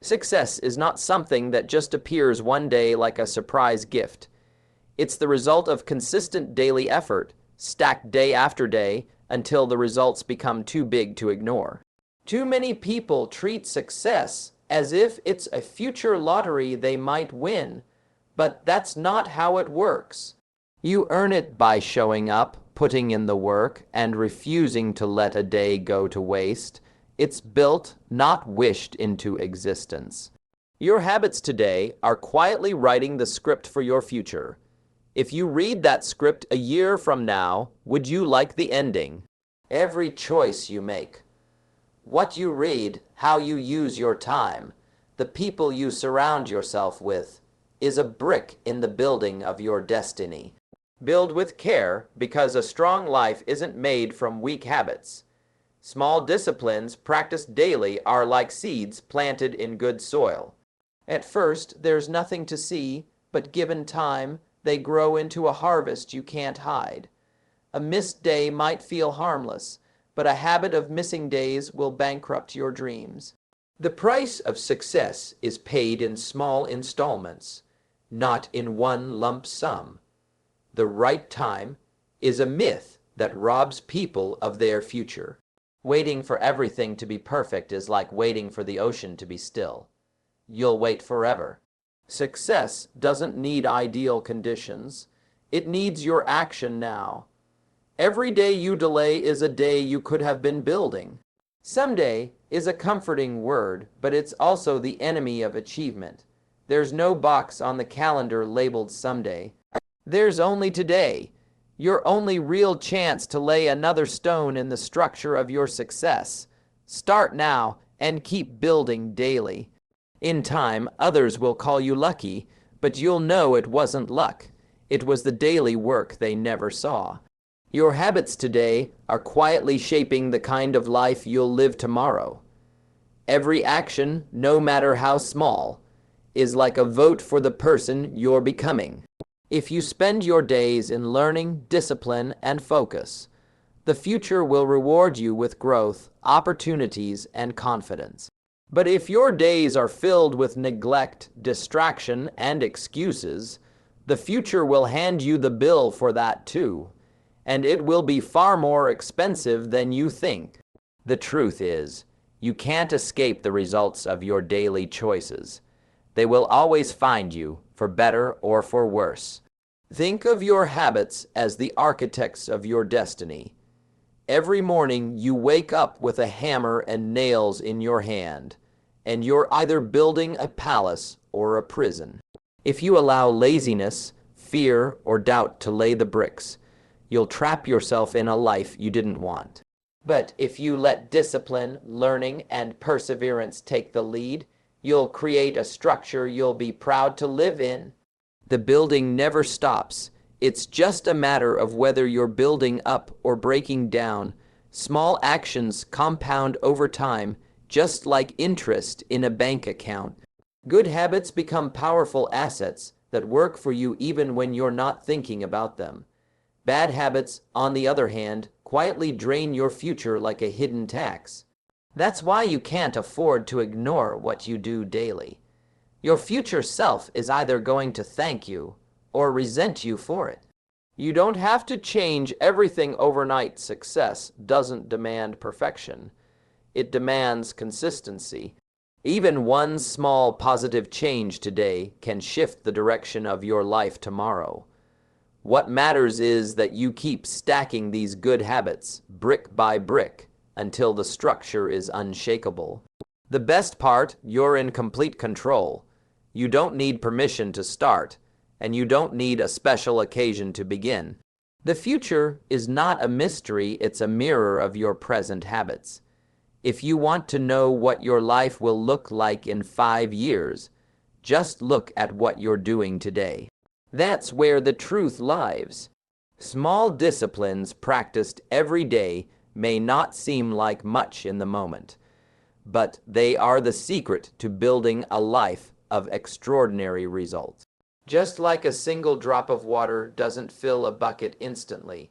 Success is not something that just appears one day like a surprise gift. It's the result of consistent daily effort, stacked day after day, until the results become too big to ignore. Too many people treat success as if it's a future lottery they might win, but that's not how it works. You earn it by showing up, putting in the work, and refusing to let a day go to waste. It's built, not wished into existence. Your habits today are quietly writing the script for your future. If you read that script a year from now, would you like the ending? Every choice you make, what you read, how you use your time, the people you surround yourself with, is a brick in the building of your destiny. Build with care, because a strong life isn't made from weak habits. Small disciplines practiced daily are like seeds planted in good soil. At first, there's nothing to see, but given time, they grow into a harvest you can't hide. A missed day might feel harmless, but a habit of missing days will bankrupt your dreams. The price of success is paid in small installments, not in one lump sum. The right time is a myth that robs people of their future. Waiting for everything to be perfect is like waiting for the ocean to be still. You'll wait forever. Success doesn't need ideal conditions. It needs your action now. Every day you delay is a day you could have been building. Someday is a comforting word, but it's also the enemy of achievement. There's no box on the calendar labeled someday. There's only today. Your only real chance to lay another stone in the structure of your success. Start now and keep building daily. In time, others will call you lucky, but you'll know it wasn't luck. It was the daily work they never saw. Your habits today are quietly shaping the kind of life you'll live tomorrow. Every action, no matter how small, is like a vote for the person you're becoming. If you spend your days in learning, discipline, and focus, the future will reward you with growth, opportunities, and confidence. But if your days are filled with neglect, distraction, and excuses, the future will hand you the bill for that too, and it will be far more expensive than you think. The truth is, you can't escape the results of your daily choices. They will always find you, for better or for worse. Think of your habits as the architects of your destiny. Every morning you wake up with a hammer and nails in your hand, and you're either building a palace or a prison. If you allow laziness, fear, or doubt to lay the bricks, you'll trap yourself in a life you didn't want. But if you let discipline, learning, and perseverance take the lead, you'll create a structure you'll be proud to live in. The building never stops. It's just a matter of whether you're building up or breaking down. Small actions compound over time, just like interest in a bank account. Good habits become powerful assets that work for you even when you're not thinking about them. Bad habits, on the other hand, quietly drain your future like a hidden tax. That's why you can't afford to ignore what you do daily. Your future self is either going to thank you or resent you for it. You don't have to change everything overnight. Success doesn't demand perfection. It demands consistency. Even one small positive change today can shift the direction of your life tomorrow. What matters is that you keep stacking these good habits, brick by brick, until the structure is unshakable. The best part, you're in complete control. You don't need permission to start, and you don't need a special occasion to begin. The future is not a mystery, it's a mirror of your present habits. If you want to know what your life will look like in 5 years, just look at what you're doing today. That's where the truth lies. Small disciplines practiced every day may not seem like much in the moment, but they are the secret to building a life of extraordinary results. Just like a single drop of water doesn't fill a bucket instantly,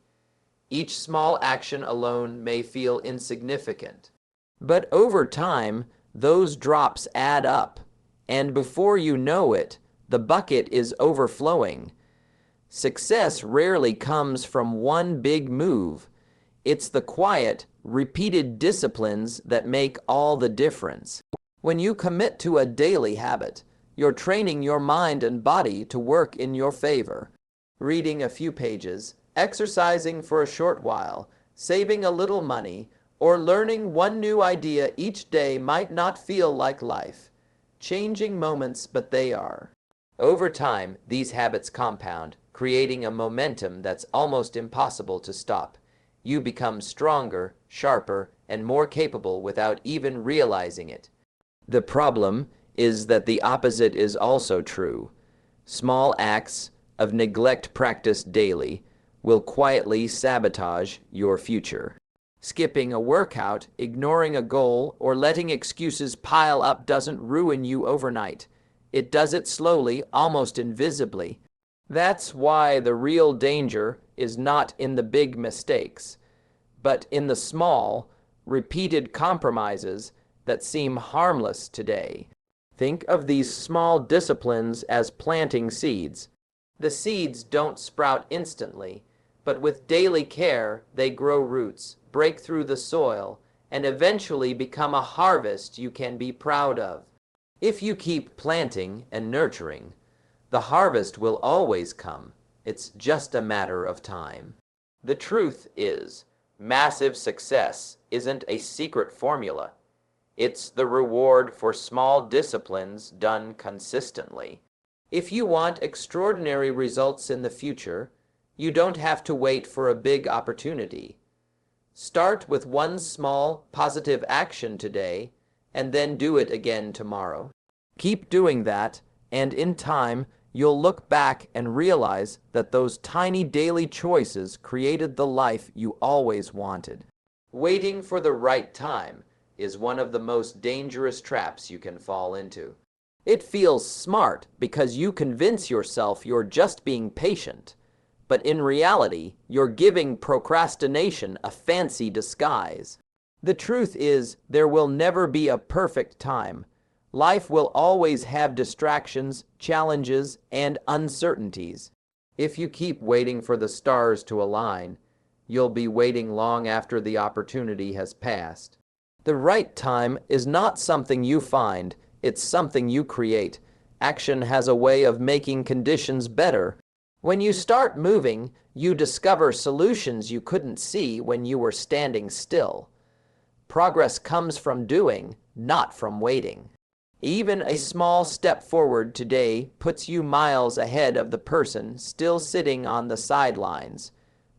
each small action alone may feel insignificant. But over time, those drops add up, And before you know it, the bucket is overflowing. Success rarely comes from one big move. It's the quiet, repeated disciplines that make all the difference. When you commit to a daily habit, you're training your mind and body to work in your favor. Reading a few pages, exercising for a short while, saving a little money, or learning one new idea each day might not feel like life. Changing moments, but they are. Over time, these habits compound, creating a momentum that's almost impossible to stop. You become stronger, sharper, and more capable without even realizing it. The problem is that the opposite is also true. Small acts of neglect practiced daily will quietly sabotage your future. Skipping a workout, ignoring a goal, or letting excuses pile up doesn't ruin you overnight. It does it slowly, almost invisibly. That's why the real danger is not in the big mistakes, but in the small, repeated compromises that seem harmless today. Think of these small disciplines as planting seeds. The seeds don't sprout instantly, but with daily care, they grow roots, break through the soil, and eventually become a harvest you can be proud of. If you keep planting and nurturing, the harvest will always come. It's just a matter of time. The truth is, massive success isn't a secret formula. It's the reward for small disciplines done consistently. If you want extraordinary results in the future, you don't have to wait for a big opportunity. Start with one small, positive action today, and then do it again tomorrow. Keep doing that, and in time, you'll look back and realize that those tiny daily choices created the life you always wanted. Waiting for the right time is one of the most dangerous traps you can fall into. It feels smart because you convince yourself you're just being patient, but in reality, you're giving procrastination a fancy disguise. The truth is, there will never be a perfect time. Life will always have distractions, challenges, and uncertainties. If you keep waiting for the stars to align, you'll be waiting long after the opportunity has passed. The right time is not something you find, it's something you create. Action has a way of making conditions better. When you start moving, you discover solutions you couldn't see when you were standing still. Progress comes from doing, not from waiting. Even a small step forward today puts you miles ahead of the person still sitting on the sidelines,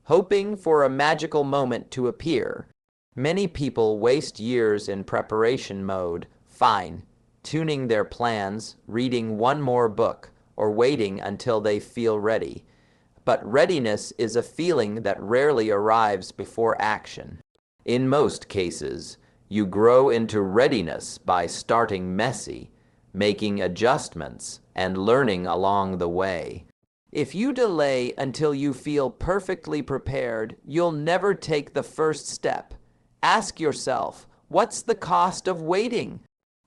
hoping for a magical moment to appear. Many people waste years in preparation mode, tuning their plans, reading one more book, or waiting until they feel ready. But readiness is a feeling that rarely arrives before action. In most cases, you grow into readiness by starting messy, making adjustments, and learning along the way. If you delay until you feel perfectly prepared, you'll never take the first step. Ask yourself, what's the cost of waiting?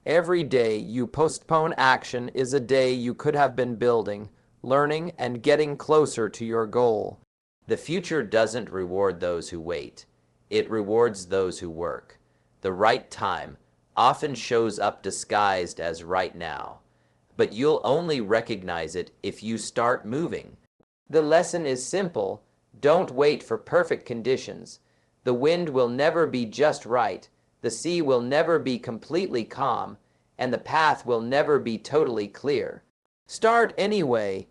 Every day you postpone action is a day you could have been building, learning, and getting closer to your goal. The future doesn't reward those who wait. It rewards those who work. The right time often shows up disguised as right now, but you'll only recognize it if you start moving. The lesson is simple. Don't wait for perfect conditions. The wind will never be just right, the sea will never be completely calm, and the path will never be totally clear. Start anyway.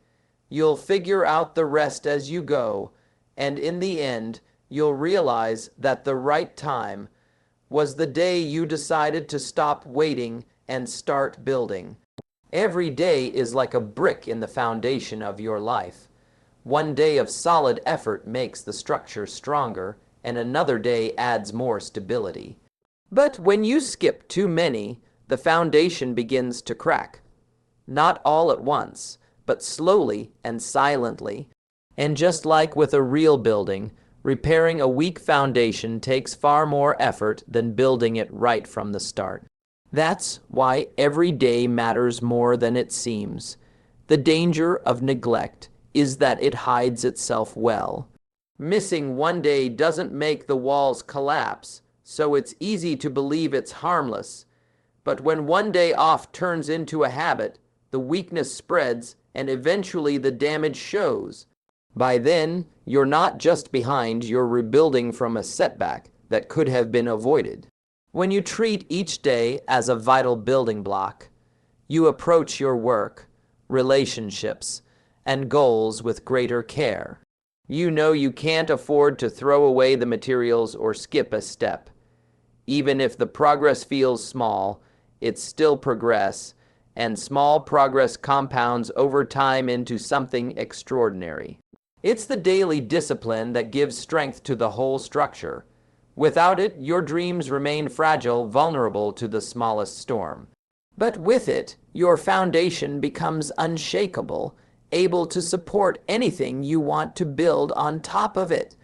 You'll figure out the rest as you go, and in the end, you'll realize that the right time was the day you decided to stop waiting and start building. Every day is like a brick in the foundation of your life. One day of solid effort makes the structure stronger, and another day adds more stability. But when you skip too many, the foundation begins to crack. Not all at once, but slowly and silently. And just like with a real building, repairing a weak foundation takes far more effort than building it right from the start. That's why every day matters more than it seems. The danger of neglect is that it hides itself well. Missing one day doesn't make the walls collapse, so it's easy to believe it's harmless. But when one day off turns into a habit, the weakness spreads and eventually the damage shows. By then, you're not just behind, you're rebuilding from a setback that could have been avoided. When you treat each day as a vital building block, you approach your work, relationships, and goals with greater care. You know you can't afford to throw away the materials or skip a step. Even if the progress feels small, it's still progress, and small progress compounds over time into something extraordinary. It's the daily discipline that gives strength to the whole structure. Without it, your dreams remain fragile, vulnerable to the smallest storm. But with it, your foundation becomes unshakable, able to support anything you want to build on top of it.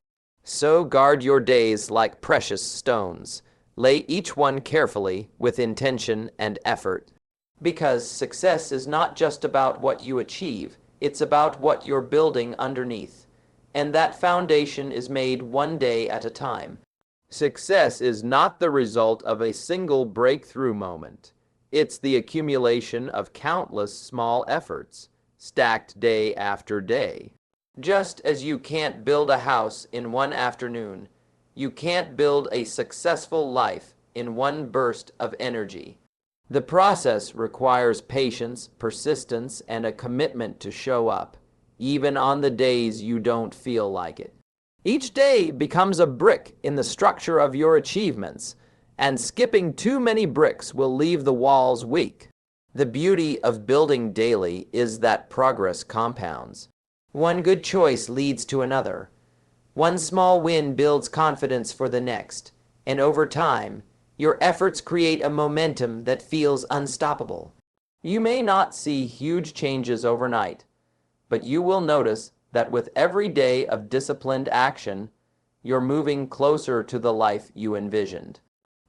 So guard your days like precious stones. Lay each one carefully with intention and effort. Because success is not just about what you achieve, it's about what you're building underneath. And that foundation is made one day at a time. Success is not the result of a single breakthrough moment. It's the accumulation of countless small efforts, stacked day after day. Just as you can't build a house in one afternoon, you can't build a successful life in one burst of energy. The process requires patience, persistence, and a commitment to show up, even on the days you don't feel like it. Each day becomes a brick in the structure of your achievements, and skipping too many bricks will leave the walls weak. The beauty of building daily is that progress compounds. One good choice leads to another. One small win builds confidence for the next, and over time, your efforts create a momentum that feels unstoppable. You may not see huge changes overnight, but you will notice that with every day of disciplined action, you're moving closer to the life you envisioned.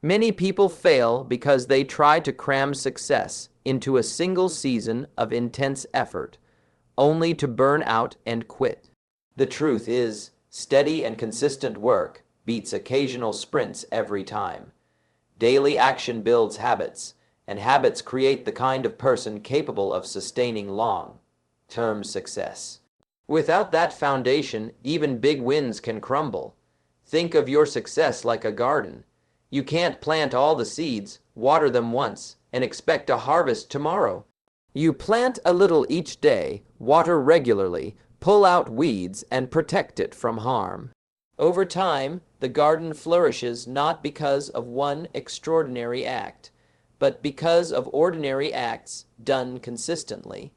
Many people fail because they try to cram success into a single season of intense effort, only to burn out and quit. The truth is, steady and consistent work beats occasional sprints every time. Daily action builds habits, and habits create the kind of person capable of sustaining long-term success. Without that foundation, even big wins can crumble. Think of your success like a garden. You can't plant all the seeds, water them once, and expect a harvest tomorrow. You plant a little each day, water regularly, pull out weeds, and protect it from harm. Over time, the garden flourishes not because of one extraordinary act, but because of ordinary acts done consistently.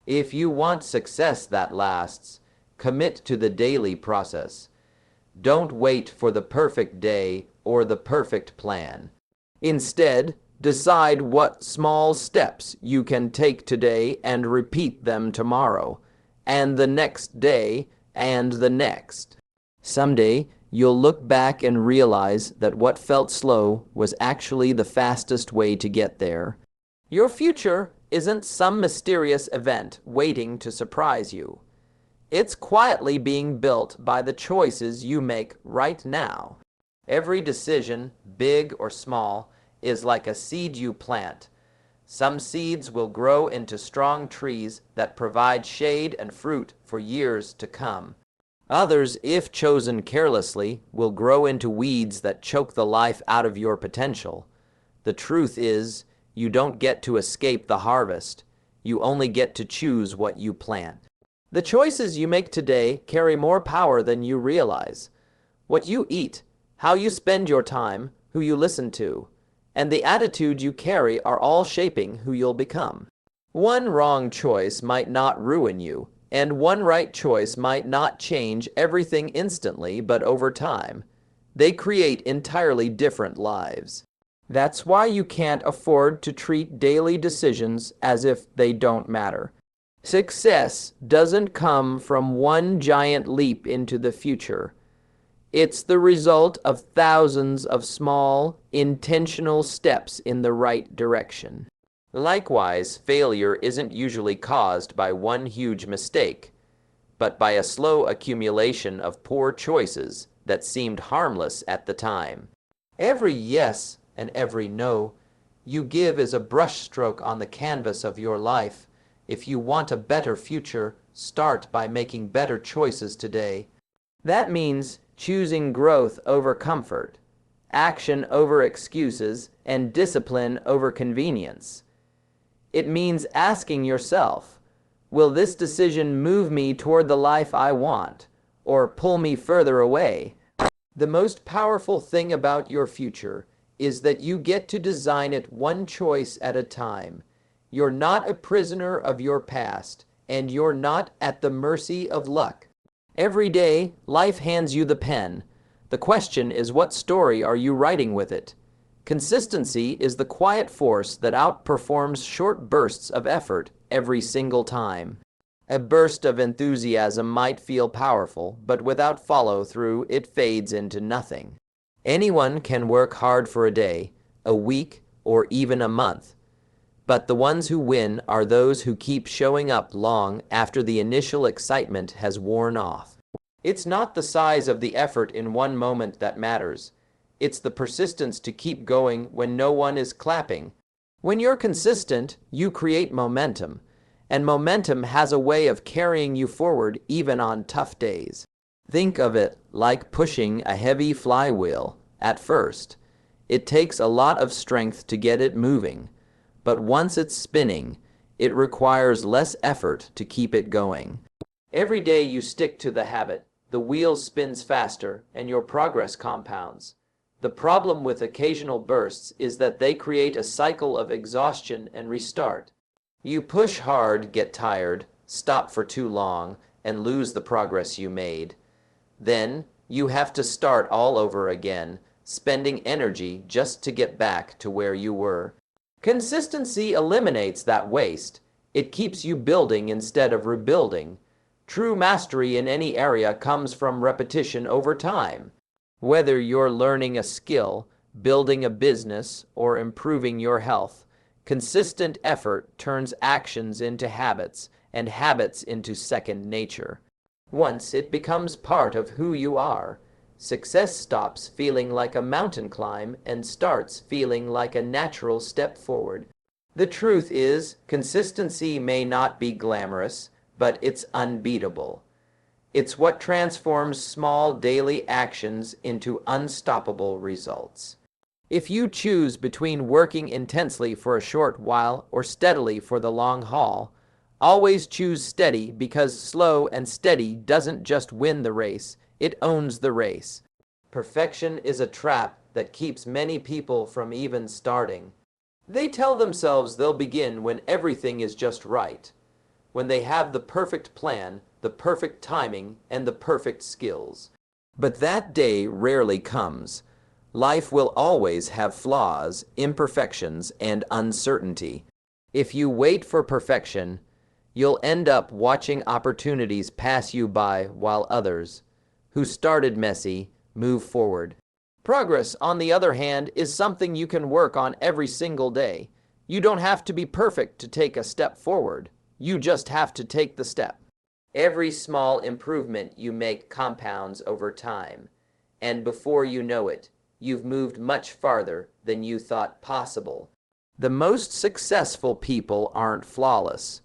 If you want success that lasts, commit to the daily process. Don't wait for the perfect day or the perfect plan. Instead, decide what small steps you can take today and repeat them tomorrow, and the next day, and the next. Someday, you'll look back and realize that what felt slow was actually the fastest way to get there. Your future isn't some mysterious event waiting to surprise you. It's quietly being built by the choices you make right now. Every decision, big or small, is like a seed you plant. Some seeds will grow into strong trees that provide shade and fruit for years to come. Others, if chosen carelessly, will grow into weeds that choke the life out of your potential. The truth is, you don't get to escape the harvest. You only get to choose what you plant. The choices you make today carry more power than you realize. What you eat, how you spend your time, who you listen to, and the attitude you carry are all shaping who you'll become. One wrong choice might not ruin you, and one right choice might not change everything instantly, but over time, they create entirely different lives. That's why you can't afford to treat daily decisions as if they don't matter. Success doesn't come from one giant leap into the future. It's the result of thousands of small, intentional steps in the right direction. Likewise, failure isn't usually caused by one huge mistake, but by a slow accumulation of poor choices that seemed harmless at the time. Every yes and every no you give is a brushstroke on the canvas of your life. If you want a better future, start by making better choices today. That means choosing growth over comfort, action over excuses, and discipline over convenience. It means asking yourself, will this decision move me toward the life I want, or pull me further away? The most powerful thing about your future is that you get to design it one choice at a time. You're not a prisoner of your past, and you're not at the mercy of luck. Every day, life hands you the pen. The question is, what story are you writing with it? Consistency is the quiet force that outperforms short bursts of effort every single time. A burst of enthusiasm might feel powerful, but without follow-through, it fades into nothing. Anyone can work hard for a day, a week, or even a month. But the ones who win are those who keep showing up long after the initial excitement has worn off. It's not the size of the effort in one moment that matters. It's the persistence to keep going when no one is clapping. When you're consistent, you create momentum, and momentum has a way of carrying you forward even on tough days. Think of it like pushing a heavy flywheel. At first, it takes a lot of strength to get it moving, but once it's spinning, it requires less effort to keep it going. Every day you stick to the habit, the wheel spins faster and your progress compounds. The problem with occasional bursts is that they create a cycle of exhaustion and restart. You push hard, get tired, stop for too long, and lose the progress you made. Then, you have to start all over again, spending energy just to get back to where you were. Consistency eliminates that waste. It keeps you building instead of rebuilding. True mastery in any area comes from repetition over time. Whether you're learning a skill, building a business, or improving your health, consistent effort turns actions into habits, and habits into second nature. Once it becomes part of who you are, success stops feeling like a mountain climb and starts feeling like a natural step forward. The truth is, consistency may not be glamorous, but it's unbeatable. It's what transforms small daily actions into unstoppable results. If you choose between working intensely for a short while or steadily for the long haul, always choose steady, because slow and steady doesn't just win the race, it owns the race. Perfection is a trap that keeps many people from even starting. They tell themselves they'll begin when everything is just right, when they have the perfect plan, the perfect timing, and the perfect skills. But that day rarely comes. Life will always have flaws, imperfections, and uncertainty. If you wait for perfection, you'll end up watching opportunities pass you by while others, who started messy, move forward. Progress, on the other hand, is something you can work on every single day. You don't have to be perfect to take a step forward. You just have to take the step. Every small improvement you make compounds over time, and before you know it, you've moved much farther than you thought possible. The most successful people aren't flawless.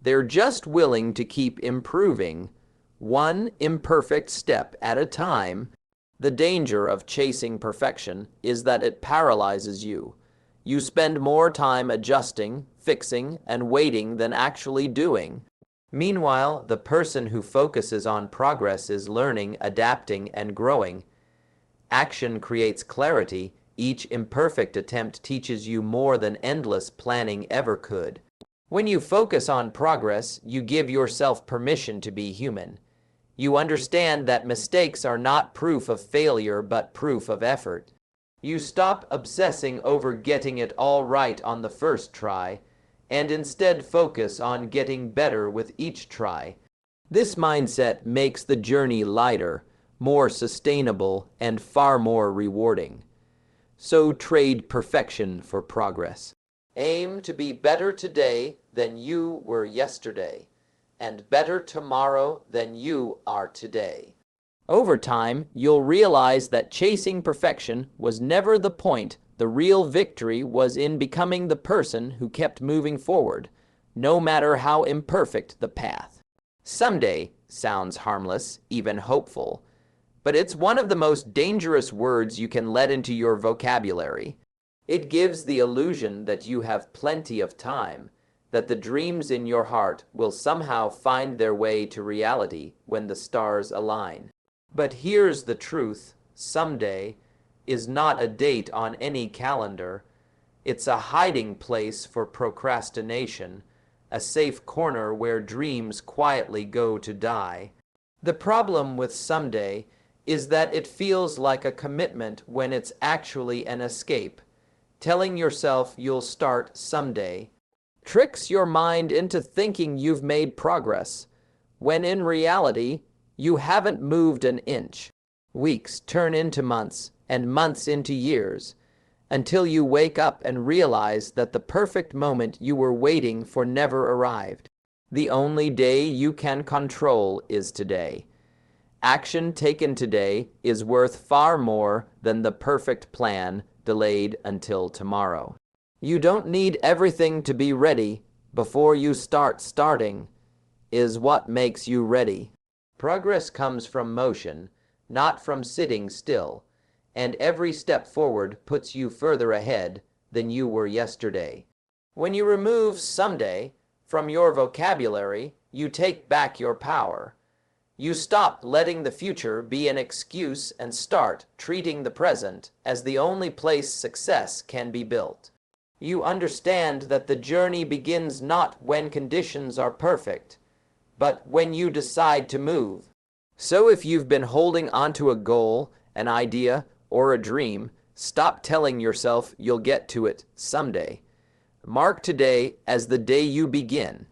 They're just willing to keep improving, one imperfect step at a time. The danger of chasing perfection is that it paralyzes you. You spend more time adjusting, fixing, and waiting than actually doing. Meanwhile, the person who focuses on progress is learning, adapting, and growing. Action creates clarity. Each imperfect attempt teaches you more than endless planning ever could. When you focus on progress, you give yourself permission to be human. You understand that mistakes are not proof of failure, but proof of effort. You stop obsessing over getting it all right on the first try, and instead focus on getting better with each try. This mindset makes the journey lighter, more sustainable, and far more rewarding. So trade perfection for progress. Aim to be better today than you were yesterday, and better tomorrow than you are today. Over time, you'll realize that chasing perfection was never the point. The real victory was in becoming the person who kept moving forward, no matter how imperfect the path. Someday sounds harmless, even hopeful, but it's one of the most dangerous words you can let into your vocabulary. It gives the illusion that you have plenty of time, that the dreams in your heart will somehow find their way to reality when the stars align. But here's the truth: someday is not a date on any calendar. It's a hiding place for procrastination, a safe corner where dreams quietly go to die. The problem with someday is that it feels like a commitment when it's actually an escape. Telling yourself you'll start someday tricks your mind into thinking you've made progress, when in reality, you haven't moved an inch. Weeks turn into months, and months into years, until you wake up and realize that the perfect moment you were waiting for never arrived. The only day you can control is today. Action taken today is worth far more than the perfect plan delayed until tomorrow. You don't need everything to be ready before you start. Starting is what makes you ready. Progress comes from motion, not from sitting still, and every step forward puts you further ahead than you were yesterday. When you remove someday from your vocabulary, you take back your power. You stop letting the future be an excuse and start treating the present as the only place success can be built. You understand that the journey begins not when conditions are perfect, but when you decide to move. So if you've been holding onto a goal, an idea, or a dream, stop telling yourself you'll get to it someday. Mark today as the day you begin,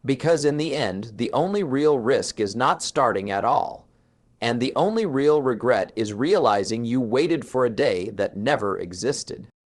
because in the end, the only real risk is not starting at all, and the only real regret is realizing you waited for a day that never existed.